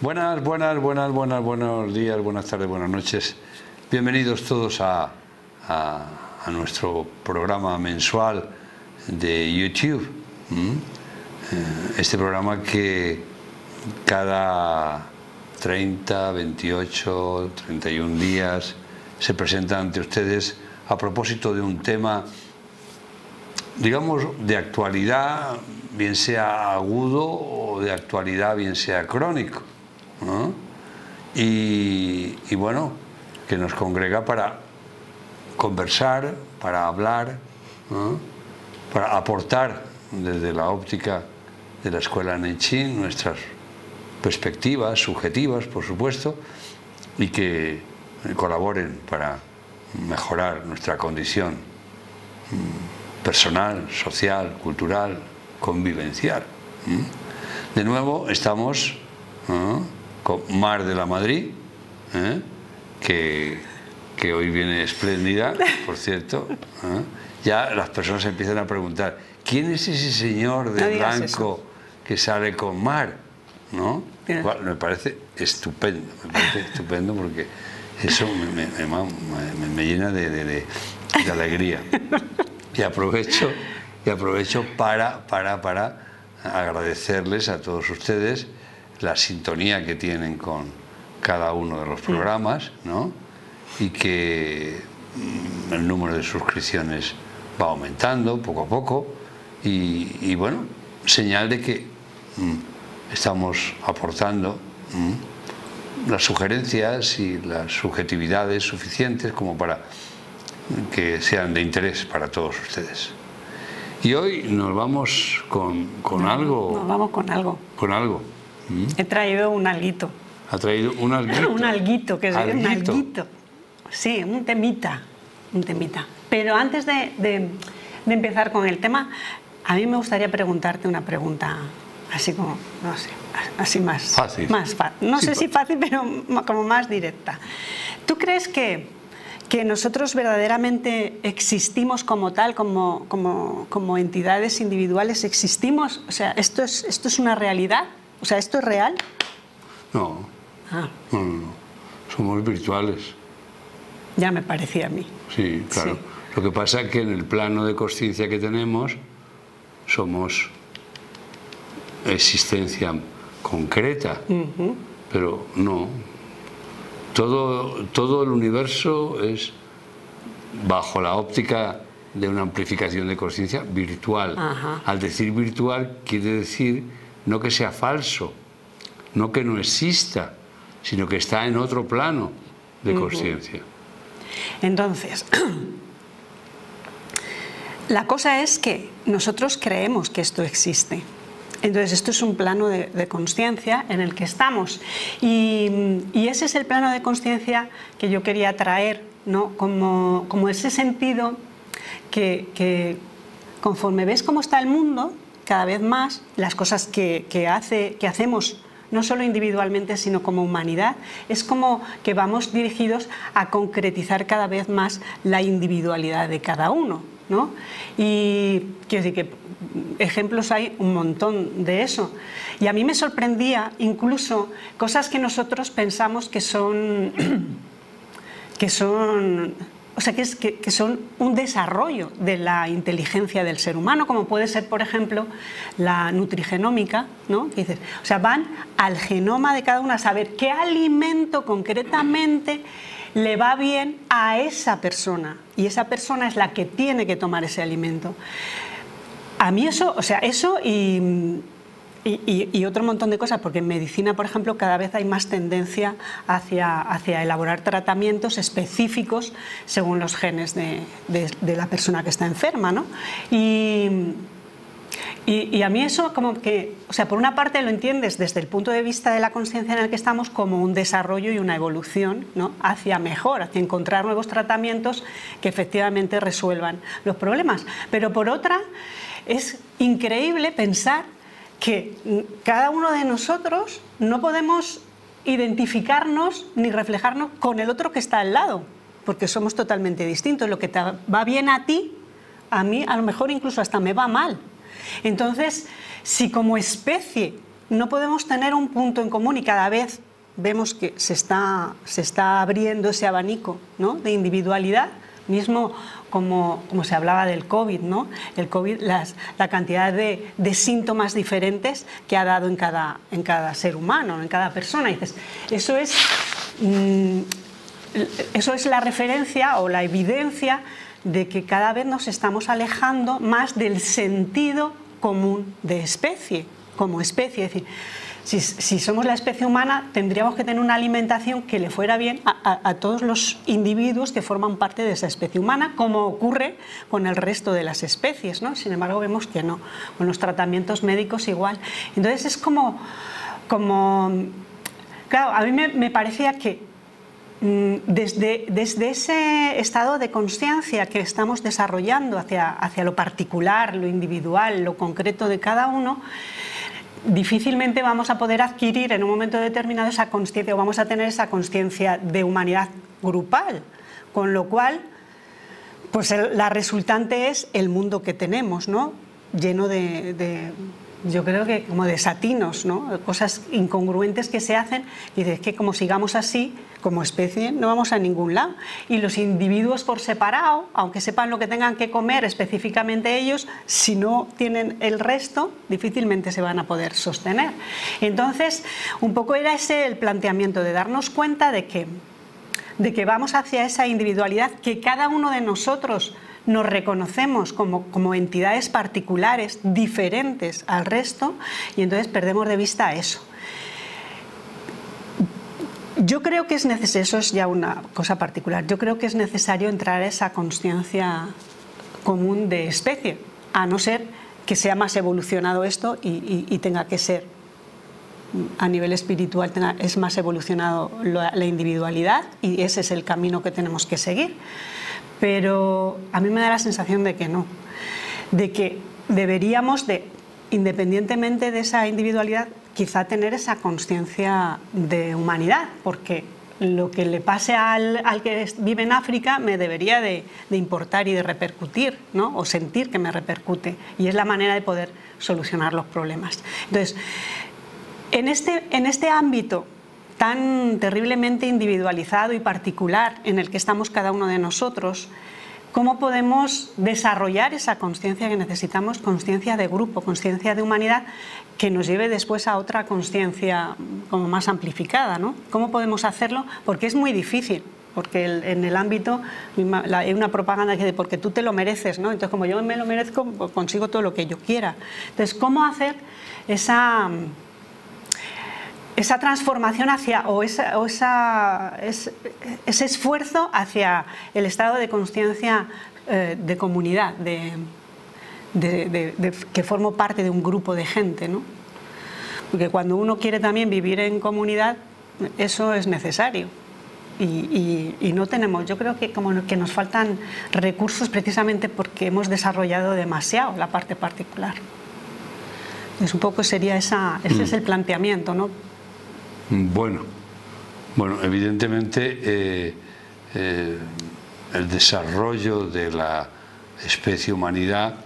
Buenos días, buenas tardes, buenas noches. Bienvenidos todos a nuestro programa mensual de YouTube. Este programa que cada 30, 28, 31 días se presenta ante ustedes a propósito de un tema, digamos, de actualidad, bien sea agudo, o de actualidad, bien sea crónico, ¿no? Y bueno, que nos congrega para conversar, para hablar, ¿no? Para aportar desde la óptica de la Escuela Nenchin nuestras perspectivas subjetivas, por supuesto, y que colaboren para mejorar nuestra condición personal, social, cultural, convivencial. De nuevo estamos con Mar de la Madrid, que hoy viene espléndida, por cierto. Ya las personas empiezan a preguntar, ¿quién es ese señor de blanco que sale con Mar? ¿No? Bueno, me parece estupendo, porque eso me llena de alegría. Y aprovecho para agradecerles a todos ustedes la sintonía que tienen con cada uno de los programas, ¿no? Y que el número de suscripciones va aumentando poco a poco y bueno, señal de que estamos aportando las sugerencias y las subjetividades suficientes como para que sean de interés para todos ustedes. Y hoy nos vamos con algo. Nos vamos con algo. Con algo. He traído un alguito. ¿Ha traído un alguito? Un alguito, que es un alguito. Sí, un temita. Pero antes de empezar con el tema, a mí me gustaría preguntarte una pregunta así como, no sé, así más fácil. No sé si fácil, pero como más directa. ¿Tú crees que nosotros verdaderamente existimos como tal, como entidades individuales? ¿Existimos? O sea, ¿esto es una realidad? O sea, ¿esto es real? No. No. Somos virtuales. Ya me parecía a mí. Sí, claro. Sí. Lo que pasa es que en el plano de consciencia que tenemos somos existencia concreta, pero no. Todo el universo es, bajo la óptica de una amplificación de consciencia, virtual. Al decir virtual quiere decir no que sea falso, no que no exista, sino que está en otro plano de consciencia. Entonces, la cosa es que nosotros creemos que esto existe. Entonces, esto es un plano de consciencia en el que estamos. Y ese es el plano de consciencia que yo quería traer, ¿no? Como ese sentido que conforme ves cómo está el mundo, cada vez más, las cosas que hacemos, no solo individualmente, sino como humanidad, es como que vamos dirigidos a concretizar cada vez más la individualidad de cada uno, ¿no? Y quiero decir que ejemplos hay un montón de eso. Y a mí me sorprendía incluso cosas que nosotros pensamos que son un desarrollo de la inteligencia del ser humano, como puede ser, por ejemplo, la nutrigenómica, ¿no? Que dices, o sea, van al genoma de cada uno a saber qué alimento concretamente le va bien a esa persona, y esa persona es la que tiene que tomar ese alimento. A mí eso, o sea, eso y otro montón de cosas, porque en medicina, por ejemplo, cada vez hay más tendencia hacia elaborar tratamientos específicos según los genes de la persona que está enferma, ¿no? Y a mí eso como que, o sea, por una parte lo entiendes desde el punto de vista de la conciencia en el que estamos como un desarrollo y una evolución, ¿no? Hacia mejor, hacia encontrar nuevos tratamientos que efectivamente resuelvan los problemas. Pero por otra, es increíble pensar que cada uno de nosotros no podemos identificarnos ni reflejarnos con el otro que está al lado, porque somos totalmente distintos. Lo que te va bien a ti, a mí a lo mejor incluso hasta me va mal. Entonces, si como especie no podemos tener un punto en común y cada vez vemos que se está abriendo ese abanico, ¿no?, de individualidad, mismo como se hablaba del COVID, ¿no? El COVID, la cantidad de síntomas diferentes que ha dado en cada ser humano, en cada persona. Y dices, eso es la referencia o la evidencia de que cada vez nos estamos alejando más del sentido común de especie, como especie. Es decir, si somos la especie humana, tendríamos que tener una alimentación que le fuera bien a todos los individuos que forman parte de esa especie humana, como ocurre con el resto de las especies, ¿no? Sin embargo, vemos que no. Con los tratamientos médicos igual. Entonces es como claro, a mí me parecía que desde ese estado de conciencia que estamos desarrollando hacia lo particular, lo individual, lo concreto de cada uno, difícilmente vamos a poder adquirir en un momento determinado esa conciencia, o vamos a tener esa conciencia de humanidad grupal, con lo cual pues la resultante es el mundo que tenemos, ¿no?, lleno yo creo que como desatinos, ¿no?, cosas incongruentes que se hacen, y es que como sigamos así, como especie, no vamos a ningún lado. Y los individuos por separado, aunque sepan lo que tengan que comer específicamente ellos, si no tienen el resto, difícilmente se van a poder sostener. Entonces, un poco era ese el planteamiento, de darnos cuenta de que vamos hacia esa individualidad, que cada uno de nosotros nos reconocemos como entidades particulares, diferentes al resto, y entonces perdemos de vista eso. Yo creo que es necesario, eso es ya una cosa particular, yo creo que es necesario entrar a esa consciencia común de especie, a no ser que sea más evolucionado esto y tenga que ser, a nivel espiritual, es más evolucionado la individualidad, y ese es el camino que tenemos que seguir. Pero a mí me da la sensación de que no, de que deberíamos, independientemente de esa individualidad, quizá tener esa conciencia de humanidad, porque lo que le pase al que vive en África me debería de importar y de repercutir, ¿no?, o sentir que me repercute, y es la manera de poder solucionar los problemas. Entonces, en este ámbito tan terriblemente individualizado y particular en el que estamos cada uno de nosotros, ¿cómo podemos desarrollar esa conciencia que necesitamos, conciencia de grupo, conciencia de humanidad, que nos lleve después a otra conciencia como más amplificada, ¿no? ¿Cómo podemos hacerlo? Porque es muy difícil, porque en el ámbito hay una propaganda que dice, porque tú te lo mereces, ¿no? Entonces, como yo me lo merezco, pues consigo todo lo que yo quiera. Entonces, ¿cómo hacer esa transformación ese esfuerzo hacia el estado de conciencia de comunidad, que formo parte de un grupo de gente, ¿no? Porque cuando uno quiere también vivir en comunidad, eso es necesario. Y no tenemos, yo creo que como que nos faltan recursos precisamente porque hemos desarrollado demasiado la parte particular. Entonces, un poco sería ese es el planteamiento, ¿no? Bueno, evidentemente el desarrollo de la especie humanidad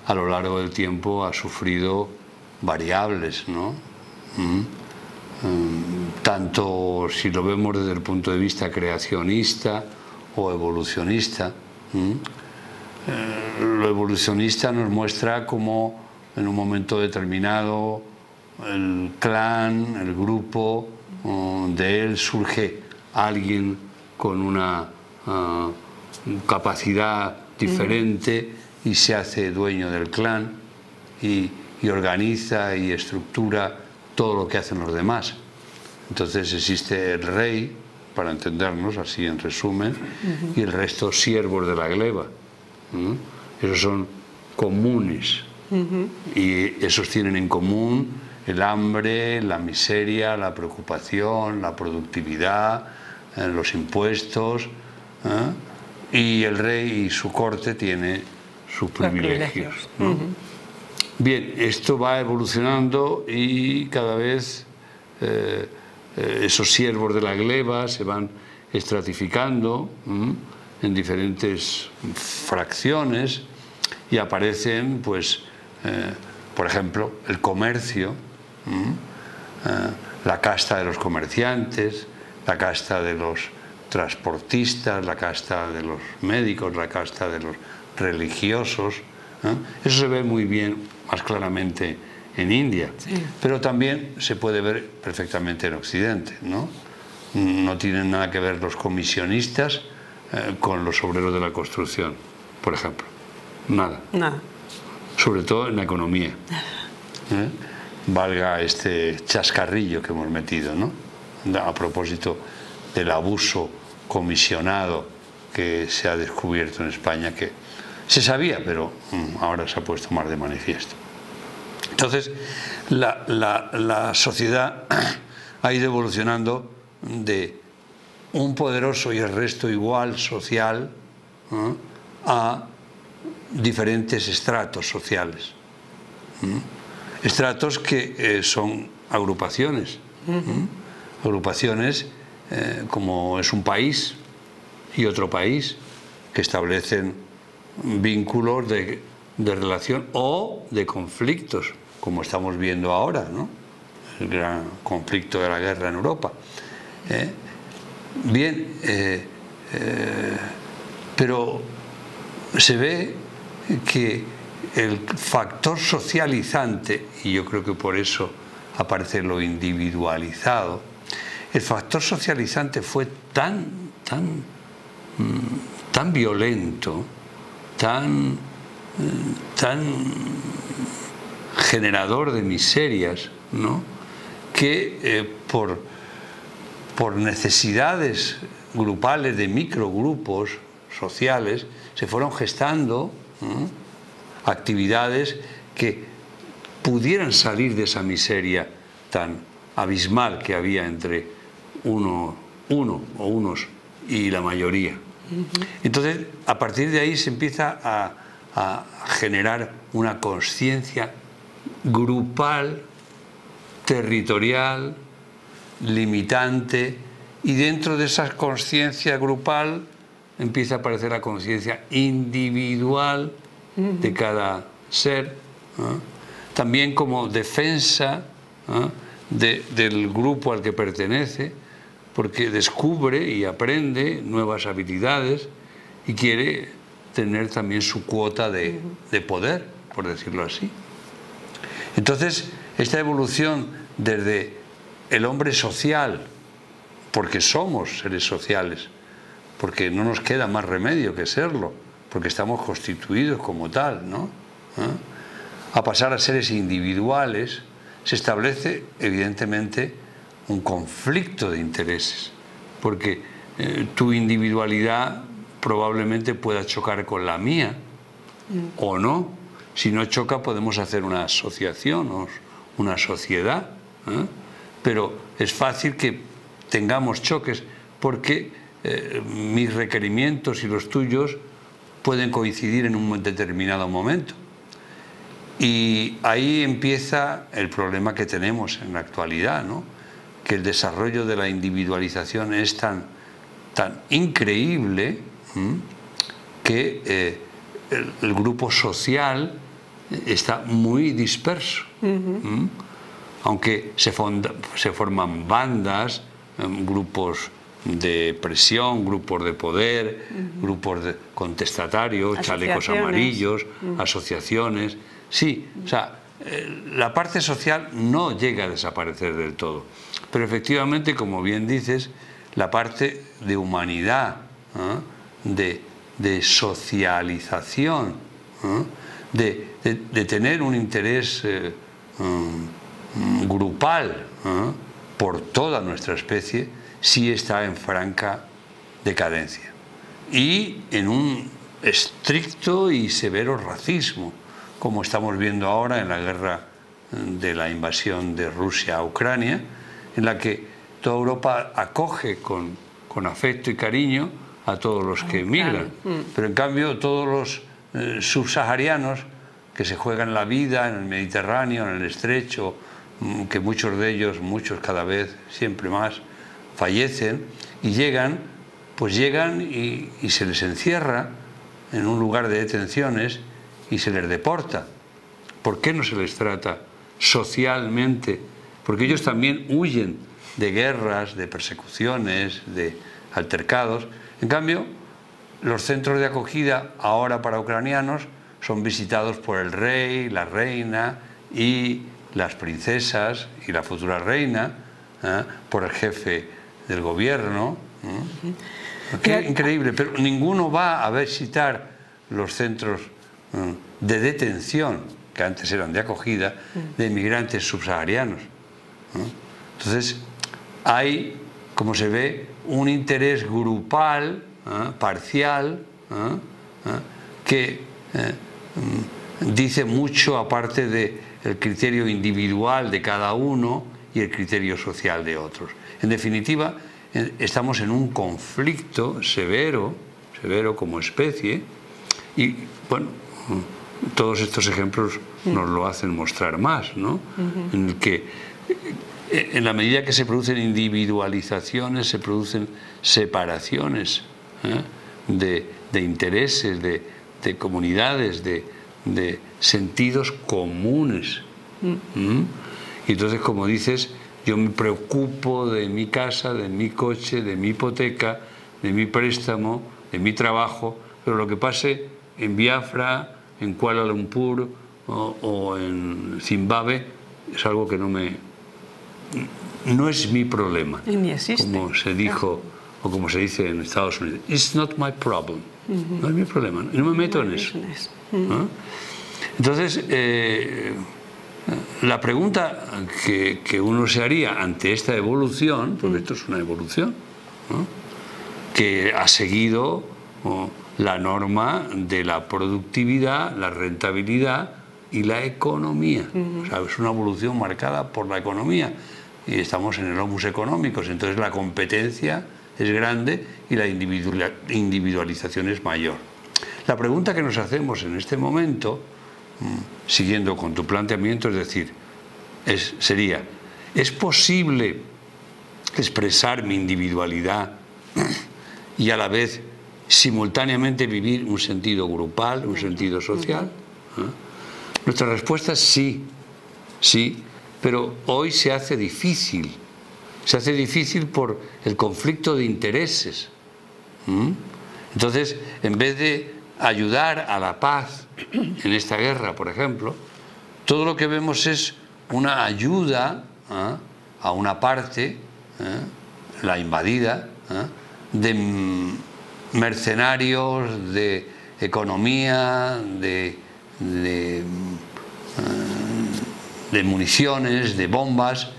a lo largo del tiempo ha sufrido variables, ¿no? Tanto si lo vemos desde el punto de vista creacionista o evolucionista. Lo evolucionista nos muestra cómo en un momento determinado el clan, el grupo, de él surge alguien con una capacidad diferente y se hace dueño del clan y organiza y estructura todo lo que hacen los demás. Entonces existe el rey, para entendernos así en resumen, y el resto siervos de la gleba. Esos son comunes, y esos tienen en común el hambre, la miseria, la preocupación, la productividad, los impuestos, y el rey y su corte tiene sus privilegios, ¿no? Bien, esto va evolucionando y cada vez esos siervos de la gleba se van estratificando en diferentes fracciones y aparecen, pues, por ejemplo, el comercio, la casta de los comerciantes, la casta de los transportistas, la casta de los médicos, la casta de los religiosos. Eso se ve muy bien, más claramente en India, sí. Pero también se puede ver perfectamente en Occidente, ¿no? No tienen nada que ver los comisionistas con los obreros de la construcción, por ejemplo. Nada. Nada. Sobre todo en la economía. Valga este chascarrillo que hemos metido, ¿no? A propósito del abuso comisionado que se ha descubierto en España, que se sabía, pero ahora se ha puesto más de manifiesto. Entonces, la sociedad ha ido evolucionando de un poderoso y el resto igual social a diferentes estratos sociales. Estratos que son agrupaciones. Agrupaciones como es un país y otro país que establecen vínculos de relación o de conflictos, como estamos viendo ahora, ¿no? El gran conflicto de la guerra en Europa. Bien, pero se ve que el factor socializante, y yo creo que por eso aparece lo individualizado, el factor socializante fue tan violento, tan generador de miserias, ¿no? Que por necesidades grupales de microgrupos sociales se fueron gestando actividades que pudieran salir de esa miseria tan abismal que había entre uno o unos y la mayoría. Entonces, a partir de ahí se empieza a generar una conciencia grupal, territorial, limitante, y dentro de esa conciencia grupal empieza a aparecer la conciencia individual de cada ser, también como defensa del grupo al que pertenece, porque descubre y aprende nuevas habilidades y quiere tener también su cuota de poder, por decirlo así. Entonces, esta evolución desde el hombre social, porque somos seres sociales, porque no nos queda más remedio que serlo, porque estamos constituidos como tal, ¿no? A pasar a seres individuales, se establece evidentemente un conflicto de intereses, porque tu individualidad probablemente pueda chocar con la mía o no. Si no choca, podemos hacer una asociación o una sociedad, pero es fácil que tengamos choques porque mis requerimientos y los tuyos pueden coincidir en un determinado momento. Y ahí empieza el problema que tenemos en la actualidad, ¿no? Que el desarrollo de la individualización es tan increíble que el grupo social está muy disperso. Aunque se forman bandas, grupos de presión, grupos de poder, grupos de contestatarios, chalecos amarillos, asociaciones. Sí, o sea, la parte social no llega a desaparecer del todo. Pero efectivamente, como bien dices, la parte de humanidad, de socialización, de tener un interés grupal por toda nuestra especie, sí está en franca decadencia y en un estricto y severo racismo, como estamos viendo ahora en la guerra de la invasión de Rusia a Ucrania, en la que toda Europa acoge con afecto y cariño a todos los que emigran, pero en cambio todos los subsaharianos que se juegan la vida en el Mediterráneo, en el Estrecho, que muchos de ellos, muchos cada vez, siempre más, fallecen y llegan y se les encierra en un lugar de detenciones y se les deporta. ¿Por qué no se les trata socialmente? Porque ellos también huyen de guerras, de persecuciones, de altercados. En cambio, los centros de acogida ahora para ucranianos son visitados por el rey, la reina y las princesas y la futura reina, por el jefe del gobierno. Qué increíble, pero ninguno va a visitar los centros de detención, que antes eran de acogida, de inmigrantes subsaharianos. Entonces, hay, como se ve, un interés grupal, parcial, que dice mucho aparte del criterio individual de cada uno y el criterio social de otros. En definitiva, estamos en un conflicto severo como especie y, bueno, todos estos ejemplos nos lo hacen mostrar más, ¿no? En el que, en la medida que se producen individualizaciones, se producen separaciones de intereses, de comunidades, de sentidos comunes. Y entonces, como dices, yo me preocupo de mi casa, de mi coche, de mi hipoteca, de mi préstamo, de mi trabajo, pero lo que pase en Biafra, en Kuala Lumpur o en Zimbabue es algo que no es mi problema. Y ni existe. Como se dijo o como se dice en Estados Unidos, it's not my problem. No es mi problema, no me meto en eso. Entonces, la pregunta que uno se haría ante esta evolución, porque esto es una evolución, ¿no?, que ha seguido la norma de la productividad, la rentabilidad y la economía. O sea, es una evolución marcada por la economía y estamos en el homus económicos, entonces la competencia es grande y la individualización es mayor. La pregunta que nos hacemos en este momento, siguiendo con tu planteamiento, es decir, sería, ¿es posible expresar mi individualidad y a la vez simultáneamente vivir un sentido grupal, un sentido social? Nuestra respuesta es sí, sí, pero hoy se hace difícil. Se hace difícil por el conflicto de intereses. Entonces, en vez de ayudar a la paz en esta guerra, por ejemplo, todo lo que vemos es una ayuda a una parte, la invadida, de mercenarios, de economía, de municiones, de bombas,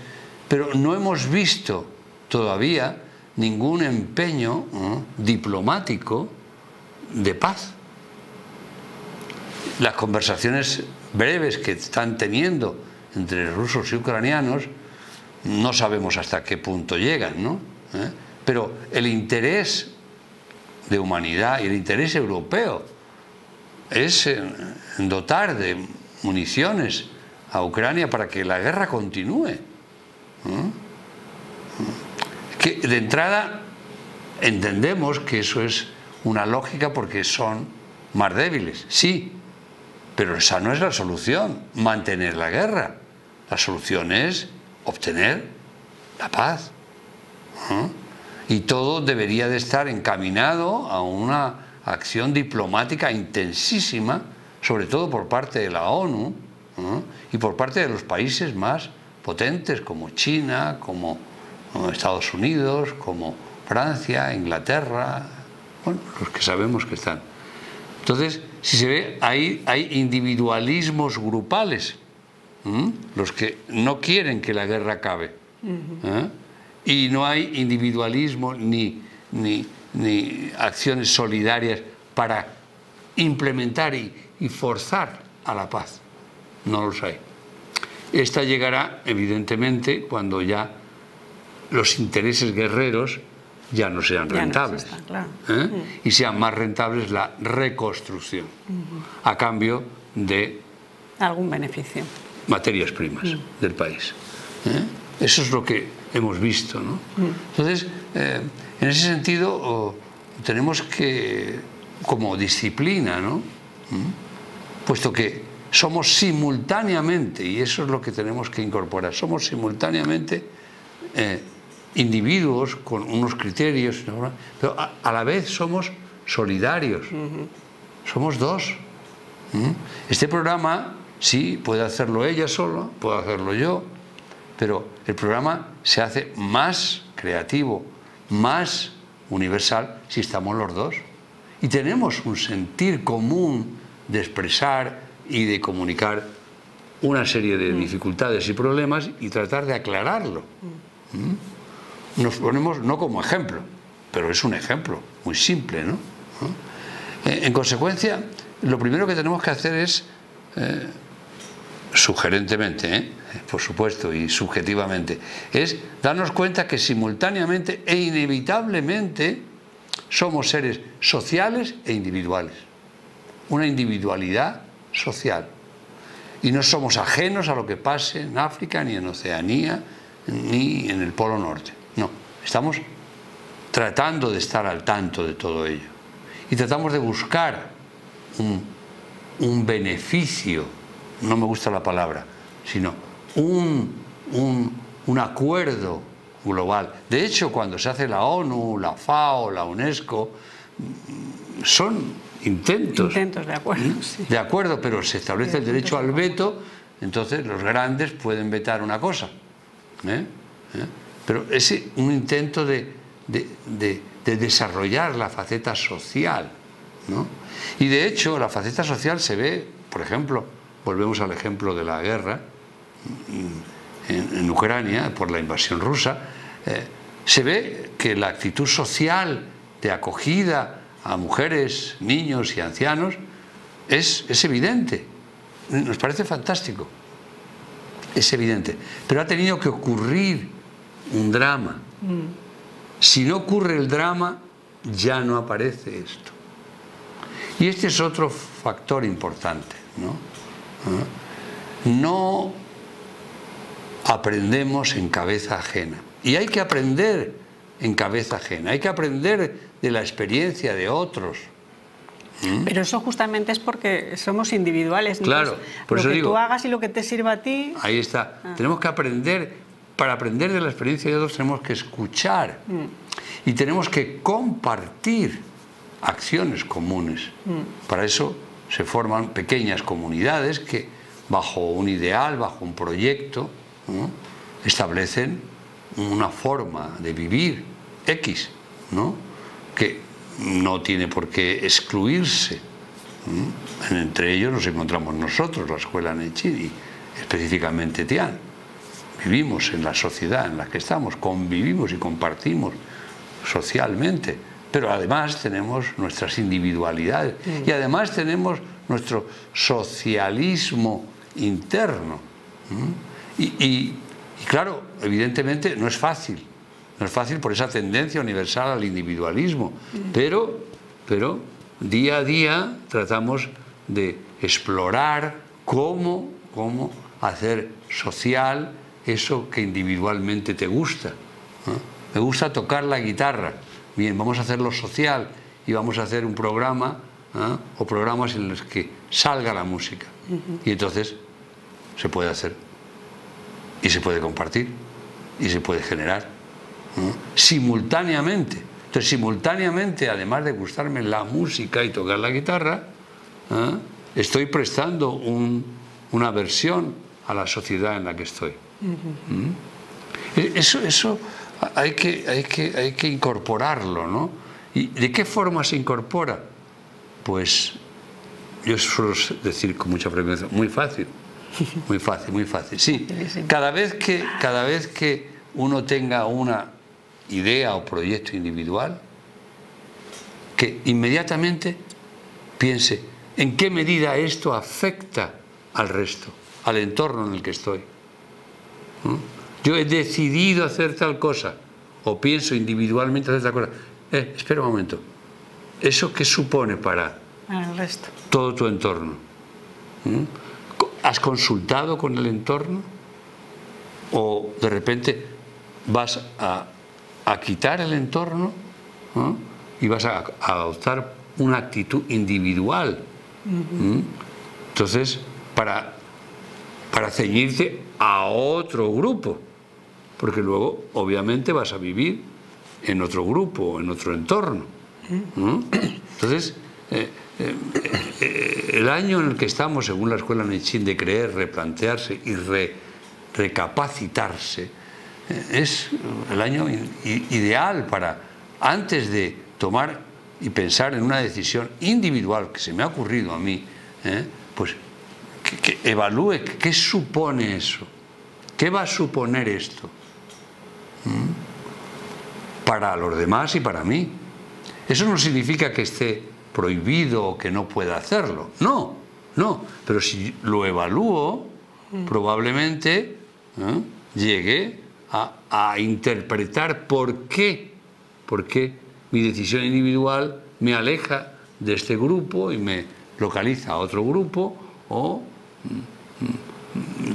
pero no hemos visto todavía ningún empeño diplomático de paz. Las conversaciones breves que están teniendo entre rusos y ucranianos no sabemos hasta qué punto llegan, ¿no? Pero el interés de humanidad y el interés europeo es en dotar de municiones a Ucrania para que la guerra continúe. Que de entrada entendemos que eso es una lógica porque son más débiles, sí, pero esa no es la solución, mantener la guerra. La solución es obtener la paz. Y todo debería de estar encaminado a una acción diplomática intensísima, sobre todo por parte de la ONU y por parte de los países más potentes como China, como Estados Unidos, como Francia, Inglaterra, bueno, los que sabemos que están. Entonces, si se ve, hay individualismos grupales, los que no quieren que la guerra acabe, y no hay individualismo ni acciones solidarias para implementar y forzar a la paz. No los hay. Esta llegará, evidentemente, cuando ya los intereses guerreros ya no sean rentables, y sean más rentables la reconstrucción, a cambio de algún beneficio. Materias primas del país. Eso es lo que hemos visto, ¿no? Entonces, en ese sentido, tenemos que, como disciplina, ¿no? Puesto que somos simultáneamente, y eso es lo que tenemos que incorporar, somos simultáneamente individuos con unos criterios, pero a la vez somos solidarios, somos dos. Este programa, sí, puede hacerlo ella sola, puedo hacerlo yo, pero el programa se hace más creativo, más universal si estamos los dos. Y tenemos un sentir común de expresar y de comunicar una serie de dificultades y problemas y tratar de aclararlo. Nos ponemos no como ejemplo, pero es un ejemplo muy simple, ¿no? En consecuencia, lo primero que tenemos que hacer es, sugerentemente, por supuesto, y subjetivamente, es darnos cuenta que simultáneamente e inevitablemente somos seres sociales e individuales. Una individualidad social. Y no somos ajenos a lo que pase en África, ni en Oceanía, ni en el Polo Norte. No, estamos tratando de estar al tanto de todo ello. Y tratamos de buscar un beneficio, no me gusta la palabra, sino un acuerdo global. De hecho, cuando se hace la ONU, la FAO, la UNESCO, son intentos de acuerdo, sí. De acuerdo, pero se establece el derecho al veto, entonces los grandes pueden vetar una cosa. Pero es un intento de desarrollar la faceta social, ¿no? Y de hecho la faceta social se ve, por ejemplo, volvemos al ejemplo de la guerra en Ucrania por la invasión rusa, se ve que la actitud social de acogida a mujeres, niños y ancianos es evidente, nos parece fantástico, es evidente, pero ha tenido que ocurrir un drama. Si no ocurre el drama, ya no aparece esto. Y este es otro factor importante, ¿no? No aprendemos en cabeza ajena. Y hay que aprender en cabeza ajena, hay que aprender de la experiencia de otros. Pero eso justamente es porque somos individuales. Claro, por eso digo, lo que tú hagas y lo que te sirva a ti. Ahí está. Tenemos que aprender, para aprender de la experiencia de otros tenemos que escuchar y tenemos que compartir acciones comunes. Para eso se forman pequeñas comunidades que, bajo un ideal, bajo un proyecto, ¿no?, establecen una forma de vivir X, ¿no?, que no tiene por qué excluirse. Entre ellos nos encontramos nosotros, la escuela Nechiri, específicamente Tian. Vivimos en la sociedad en la que estamos, convivimos y compartimos socialmente, pero además tenemos nuestras individualidades y además tenemos nuestro socialismo interno. Y claro, evidentemente no es fácil. No es fácil por esa tendencia universal al individualismo, pero día a día tratamos de explorar cómo hacer social eso que individualmente te gusta, ¿no? Me gusta tocar la guitarra, bien, vamos a hacerlo social y vamos a hacer un programa, ¿no?, o programas en los que salga la música. Y entonces se puede hacer y se puede compartir y se puede generar, ¿no?, simultáneamente. Entonces, simultáneamente, además de gustarme la música y tocar la guitarra, estoy prestando una versión a la sociedad en la que estoy. Eso hay que incorporarlo, ¿no? ¿Y de qué forma se incorpora? Pues yo suelo decir con mucha frecuencia, muy fácil. Muy fácil, muy fácil. Sí, cada vez que uno tenga una idea o proyecto individual, que inmediatamente piense en qué medida esto afecta al resto, al entorno en el que estoy. Yo he decidido hacer tal cosa, o pienso individualmente hacer tal cosa. Espera un momento, ¿eso qué supone para el resto, todo tu entorno? ¿Has consultado con el entorno? ¿O de repente vas a quitar el entorno, ¿no? Y vas a adoptar una actitud individual? Entonces, para ceñirte a otro grupo, porque luego obviamente vas a vivir en otro grupo, en otro entorno, ¿no? Entonces, el año en el que estamos, según la escuela Nechín, de creer, replantearse y recapacitarse, es el año ideal para, antes de tomar y pensar en una decisión individual que se me ha ocurrido a mí, pues que evalúe qué supone eso, qué va a suponer esto para los demás y para mí. Eso no significa que esté prohibido o que no pueda hacerlo, no, pero si lo evalúo, probablemente llegue a interpretar por qué mi decisión individual me aleja de este grupo y me localiza a otro grupo, o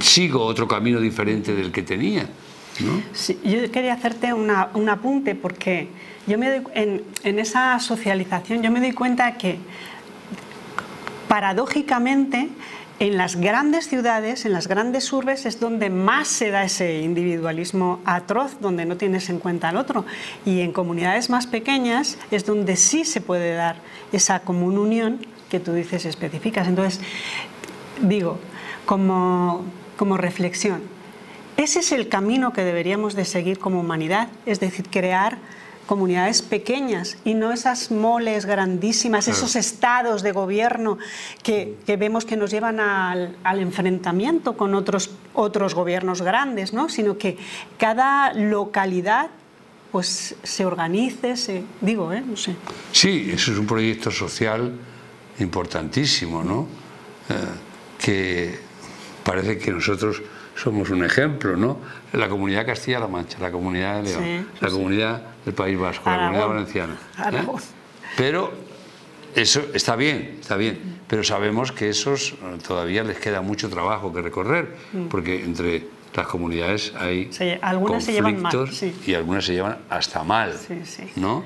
sigo otro camino diferente del que tenía, ¿no? Sí, yo quería hacerte un apunte, porque yo me doy, en esa socialización yo me doy cuenta que paradójicamente en las grandes ciudades, en las grandes urbes, es donde más se da ese individualismo atroz, donde no tienes en cuenta al otro, y en comunidades más pequeñas es donde sí se puede dar esa común unión que tú dices, especificas. Entonces, digo, como reflexión, ese es el camino que deberíamos de seguir como humanidad, es decir, crear comunidades pequeñas y no esas moles grandísimas, claro, esos estados de gobierno que vemos que nos llevan al enfrentamiento con otros gobiernos grandes, ¿no? Sino que cada localidad pues se organice, no sé. Sí, eso es un proyecto social importantísimo, ¿no? Que parece que nosotros somos un ejemplo, ¿no? La Comunidad de Castilla-La Mancha, la Comunidad de León, la Comunidad del País Vasco, Aragón, la Comunidad Valenciana. Pero eso está bien, pero sabemos que esos todavía les queda mucho trabajo que recorrer, porque entre las comunidades hay algunas conflictos se llevan mal, y algunas se llevan hasta mal, ¿no?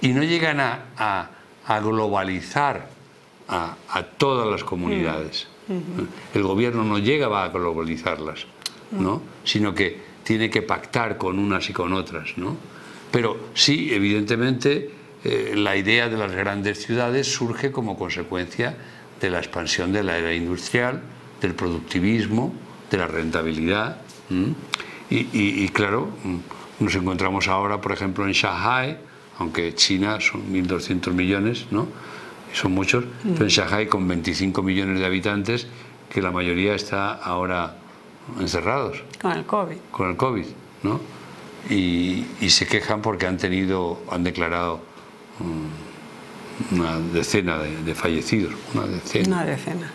Y no llegan a globalizar a todas las comunidades. El gobierno no llega a globalizarlas, ¿no? Sino que tiene que pactar con unas y con otras, ¿no? Pero sí, evidentemente, la idea de las grandes ciudades surge como consecuencia de la expansión de la era industrial, del productivismo, de la rentabilidad. Y claro, nos encontramos ahora, por ejemplo, en Shanghái, aunque China son 1.200 millones, ¿no? Son muchos, pero en Shanghái, con 25 millones de habitantes, que la mayoría está ahora encerrados. Con el COVID. Con el COVID, ¿no? Y se quejan porque han declarado una decena de fallecidos. Una decena.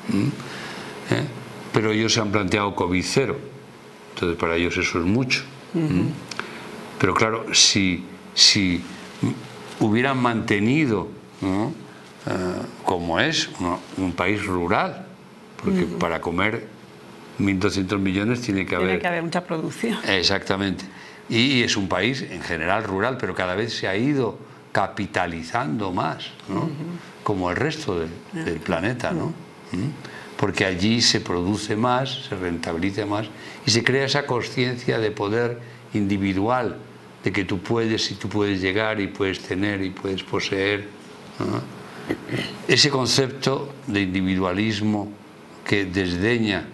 Pero ellos se han planteado COVID cero. Entonces, para ellos eso es mucho. Pero claro, si hubieran mantenido, ¿no? Como es un país rural, porque para comer 1.200 millones tiene que haber mucha producción. Exactamente. Y es un país en general rural, pero cada vez se ha ido capitalizando más, ¿no? Como el resto del planeta, ¿no? Porque allí se produce más, se rentabiliza más y se crea esa conciencia de poder individual, de que tú puedes llegar y puedes tener y puedes poseer, ¿no? Ese concepto de individualismo que desdeña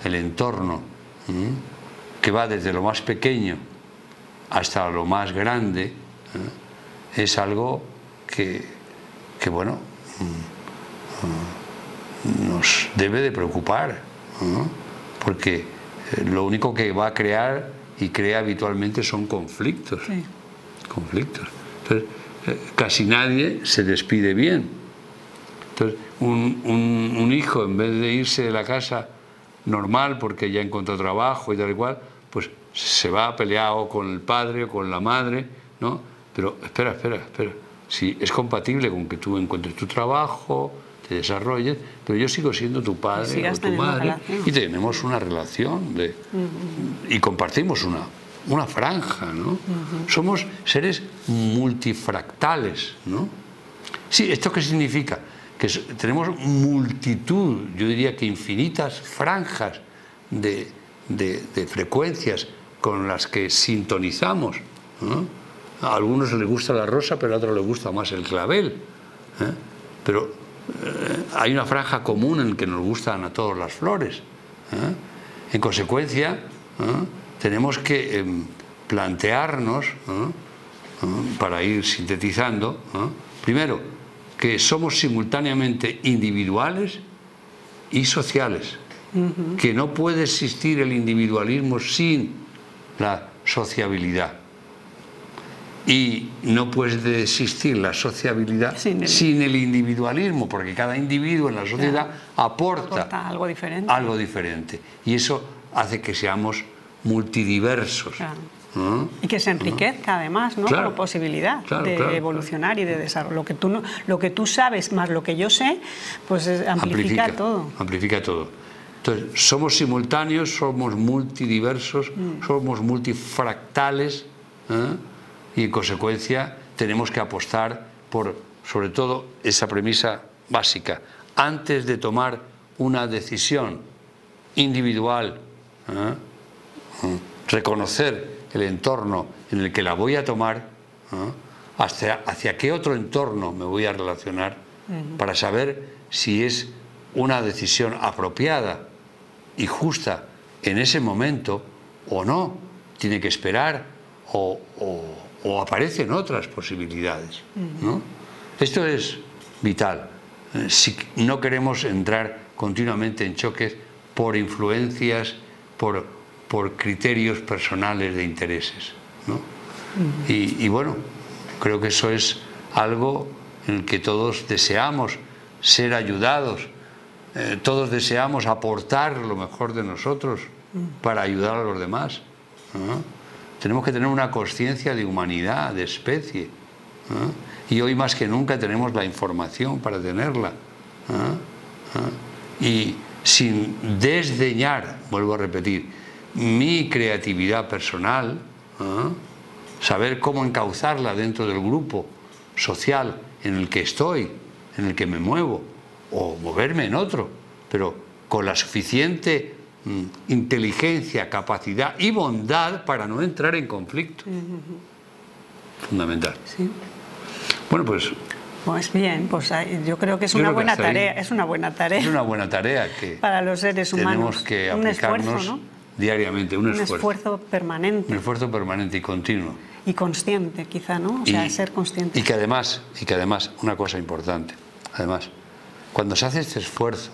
el entorno, que va desde lo más pequeño hasta lo más grande, es algo que bueno, nos debe de preocupar, porque lo único que va a crear y crea habitualmente son conflictos. Entonces, casi nadie se despide bien. Entonces, un hijo, en vez de irse de la casa normal porque ya encontró trabajo y tal y cual, pues se va a pelear o con el padre o con la madre, ¿no? Pero espera. Si es compatible con que tú encuentres tu trabajo, te desarrolles, pero yo sigo siendo tu padre o tu madre y tenemos una relación y compartimos una franja, ¿no? Somos seres multifractales, ¿no? Sí, ¿esto qué significa? Que tenemos multitud, yo diría que infinitas franjas de frecuencias con las que sintonizamos, ¿no? A algunos les gusta la rosa, pero a otros les gusta más el clavel, ¿eh? Pero hay una franja común en la que nos gustan a todos las flores, ¿eh? En consecuencia, tenemos que plantearnos, para ir sintetizando, primero, que somos simultáneamente individuales y sociales, que no puede existir el individualismo sin la sociabilidad y no puede existir la sociabilidad sin el individualismo, porque cada individuo en la sociedad aporta algo diferente y eso hace que seamos multidiversos. Y que se enriquezca además, ¿no? Con posibilidad de evolucionar y de desarrollo. Lo que tú sabes más lo que yo sé, pues amplifica todo. Amplifica todo. Entonces, somos simultáneos, somos multidiversos, somos multifractales, y en consecuencia tenemos que apostar por, sobre todo, esa premisa básica. Antes de tomar una decisión individual, reconocer el entorno en el que la voy a tomar, hacia qué otro entorno me voy a relacionar, para saber si es una decisión apropiada y justa en ese momento o no, tiene que esperar o aparecen otras posibilidades, ¿no? Esto es vital. Si no queremos entrar continuamente en choques por influencias, por criterios personales de intereses, ¿no? Y bueno, creo que eso es algo en el que todos deseamos ser ayudados, todos deseamos aportar lo mejor de nosotros para ayudar a los demás, ¿no? Tenemos que tener una conciencia de humanidad, de especie, y hoy más que nunca tenemos la información para tenerla, y sin desdeñar, vuelvo a repetir, mi creatividad personal, saber cómo encauzarla dentro del grupo social en el que estoy, en el que me muevo, o moverme en otro, pero con la suficiente inteligencia, capacidad y bondad para no entrar en conflicto. Fundamental. Sí. Bueno, pues bien, pues yo creo que es una buena tarea. Es una buena tarea. Es una buena tarea que para los seres humanos. Tenemos que aplicarnos un esfuerzo, ¿no? Diariamente, un esfuerzo permanente. Un esfuerzo permanente y continuo. Y consciente, quizá, ¿no? O sea, ser consciente. Y que además, una cosa importante, además, cuando se hace este esfuerzo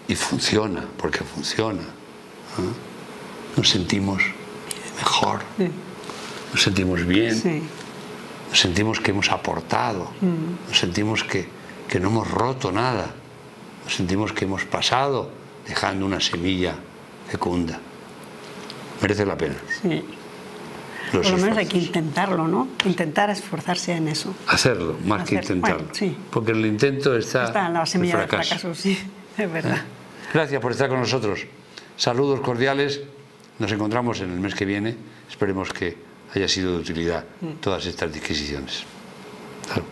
y funciona, porque funciona, nos sentimos mejor, nos sentimos bien, nos sentimos que hemos aportado, nos sentimos que no hemos roto nada, nos sentimos que hemos pasado dejando una semilla fecunda. Merece la pena. Sí. Por lo menos hay que intentarlo, ¿no? Intentar esforzarse en eso. Hacerlo, más que intentarlo. Bueno, sí. Porque en el intento está la semilla del fracaso, sí, es verdad. Gracias por estar con nosotros. Saludos cordiales. Nos encontramos en el mes que viene. Esperemos que haya sido de utilidad todas estas disquisiciones. Salud.